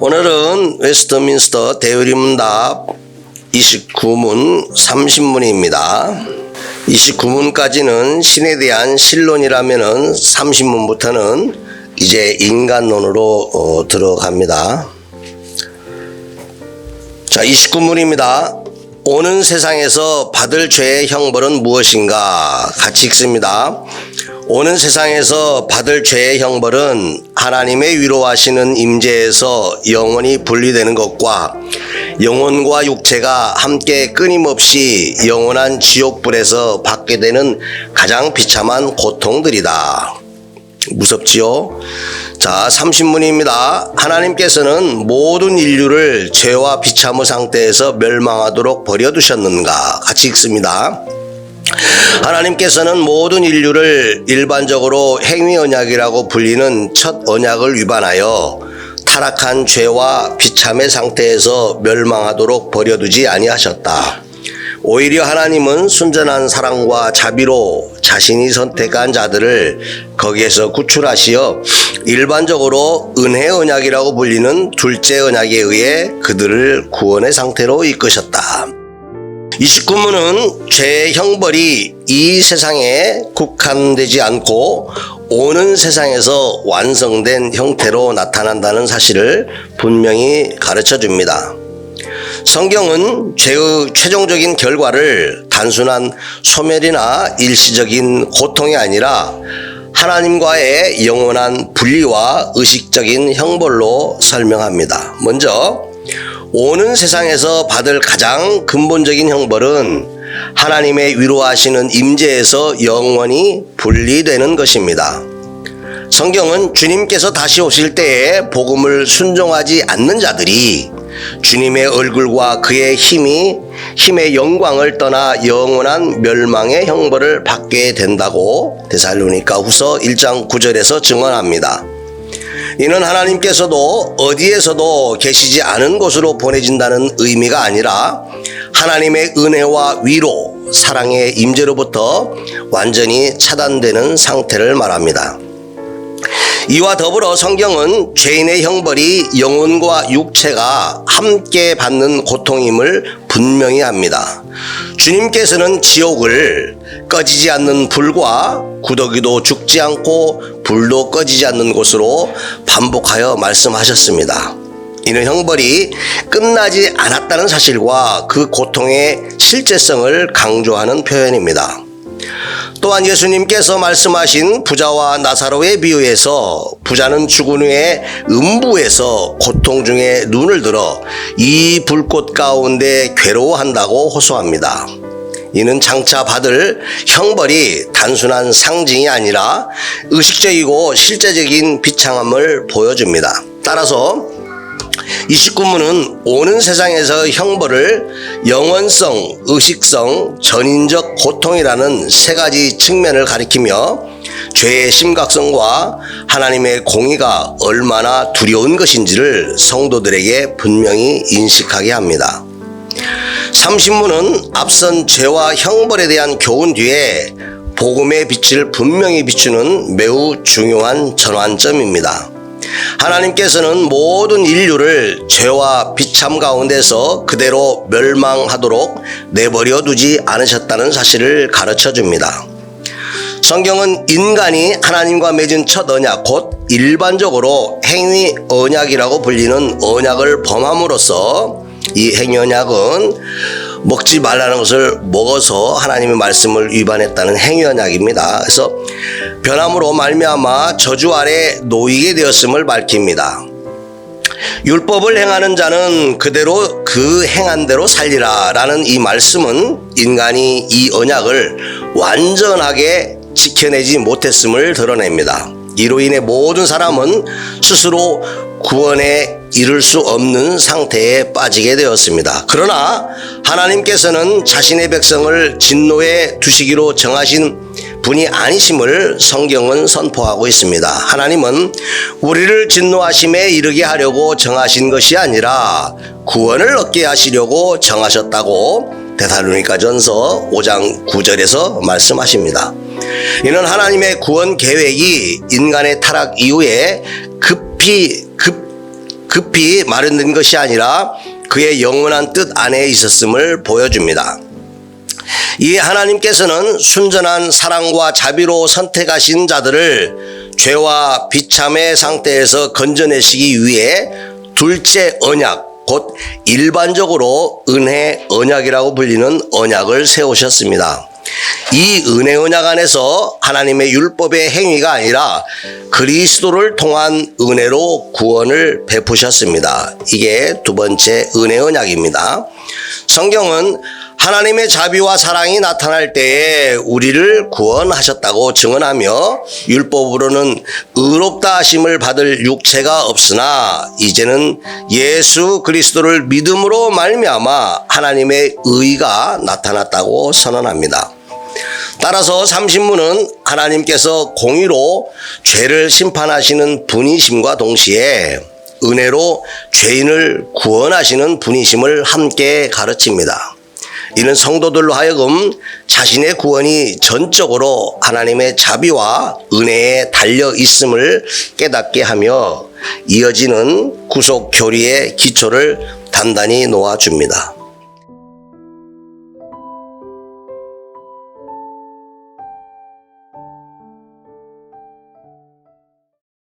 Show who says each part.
Speaker 1: 오늘은 웨스트민스터 대의문답 29문 30문입니다. 29문까지는 신에 대한 신론이라면은 30문부터는 이제 인간론으로 들어갑니다. 자, 29문입니다. 오는 세상에서 받을 죄의 형벌은 무엇인가? 같이 읽습니다. 오는 세상에서 받을 죄의 형벌은 하나님의 위로하시는 임재에서 영원히 분리되는 것과 영혼과 육체가 함께 끊임없이 영원한 지옥불에서 받게 되는 가장 비참한 고통들이다. 무섭지요? 자, 30문입니다. 하나님께서는 모든 인류를 죄와 비참의 상태에서 멸망하도록 버려두셨는가? 같이 읽습니다. 하나님께서는 모든 인류를 일반적으로 행위 언약이라고 불리는 첫 언약을 위반하여 타락한 죄와 비참의 상태에서 멸망하도록 버려두지 아니하셨다. 오히려 하나님은 순전한 사랑과 자비로 자신이 선택한 자들을 거기에서 구출하시어 일반적으로 은혜 언약이라고 불리는 둘째 언약에 의해 그들을 구원의 상태로 이끄셨다. 29문은 죄의 형벌이 이 세상에 국한되지 않고 오는 세상에서 완성된 형태로 나타난다는 사실을 분명히 가르쳐 줍니다. 성경은 죄의 최종적인 결과를 단순한 소멸이나 일시적인 고통이 아니라 하나님과의 영원한 분리와 의식적인 형벌로 설명합니다. 먼저 오는 세상에서 받을 가장 근본적인 형벌은 하나님의 위로하시는 임재에서 영원히 분리되는 것입니다. 성경은 주님께서 다시 오실 때에 복음을 순종하지 않는 자들이 주님의 얼굴과 그의 힘의 영광을 떠나 영원한 멸망의 형벌을 받게 된다고 데살로니가후서 1장 9절에서 증언합니다. 이는 하나님께서도 어디에서도 계시지 않은 곳으로 보내진다는 의미가 아니라 하나님의 은혜와 위로, 사랑의 임재로부터 완전히 차단되는 상태를 말합니다. 이와 더불어 성경은 죄인의 형벌이 영혼과 육체가 함께 받는 고통임을 분명히 합니다. 주님께서는 지옥을 꺼지지 않는 불과 구더기도 죽지 않고 불도 꺼지지 않는 곳으로 반복하여 말씀하셨습니다. 이는 형벌이 끝나지 않았다는 사실과 그 고통의 실제성을 강조하는 표현입니다. 또한 예수님께서 말씀하신 부자와 나사로의 비유에서 부자는 죽은 후에 음부에서 고통 중에 눈을 들어 이 불꽃 가운데 괴로워한다고 호소합니다. 이는 장차 받을 형벌이 단순한 상징이 아니라 의식적이고 실제적인 비참함을 보여줍니다. 따라서 29문은 오는 세상에서 형벌을 영원성, 의식성, 전인적 고통이라는 세 가지 측면을 가리키며 죄의 심각성과 하나님의 공의가 얼마나 두려운 것인지를 성도들에게 분명히 인식하게 합니다. 30문은 앞선 죄와 형벌에 대한 교훈 뒤에 복음의 빛을 분명히 비추는 매우 중요한 전환점입니다. 하나님께서는 모든 인류를 죄와 비참 가운데서 그대로 멸망하도록 내버려 두지 않으셨다는 사실을 가르쳐 줍니다. 성경은 인간이 하나님과 맺은 첫 언약, 곧 일반적으로 행위 언약이라고 불리는 언약을 범함으로써 이 행위 언약은 먹지 말라는 것을 먹어서 하나님의 말씀을 위반했다는 행위 언약입니다. 그래서 변함으로 말미암아 저주 아래 놓이게 되었음을 밝힙니다. 율법을 행하는 자는 그대로 그 행한 대로 살리라 라는 이 말씀은 인간이 이 언약을 완전하게 지켜내지 못했음을 드러냅니다. 이로 인해 모든 사람은 스스로 구원에 이룰 수 없는 상태에 빠지게 되었습니다. 그러나 하나님께서는 자신의 백성을 진노에 두시기로 정하신 분이 아니심을 성경은 선포하고 있습니다. 하나님은 우리를 진노하심에 이르게 하려고 정하신 것이 아니라 구원을 얻게 하시려고 정하셨다고 데살로니가전서 5장 9절에서 말씀하십니다. 이는 하나님의 구원 계획이 인간의 타락 이후에 급히 마련된 것이 아니라 그의 영원한 뜻 안에 있었음을 보여줍니다. 이에 하나님께서는 순전한 사랑과 자비로 선택하신 자들을 죄와 비참의 상태에서 건져내시기 위해 둘째 언약, 곧 일반적으로 은혜 언약이라고 불리는 언약을 세우셨습니다. 이 은혜 언약 안에서 하나님의 율법의 행위가 아니라 그리스도를 통한 은혜로 구원을 베푸셨습니다. 이게 두 번째 은혜 언약입니다. 성경은 하나님의 자비와 사랑이 나타날 때에 우리를 구원하셨다고 증언하며 율법으로는 의롭다 하심을 받을 육체가 없으나 이제는 예수 그리스도를 믿음으로 말미암아 하나님의 의가 나타났다고 선언합니다. 따라서 삼신문은 하나님께서 공의로 죄를 심판하시는 분이심과 동시에 은혜로 죄인을 구원하시는 분이심을 함께 가르칩니다. 이는 성도들로 하여금 자신의 구원이 전적으로 하나님의 자비와 은혜에 달려 있음을 깨닫게 하며 이어지는 구속 교리의 기초를 단단히 놓아줍니다.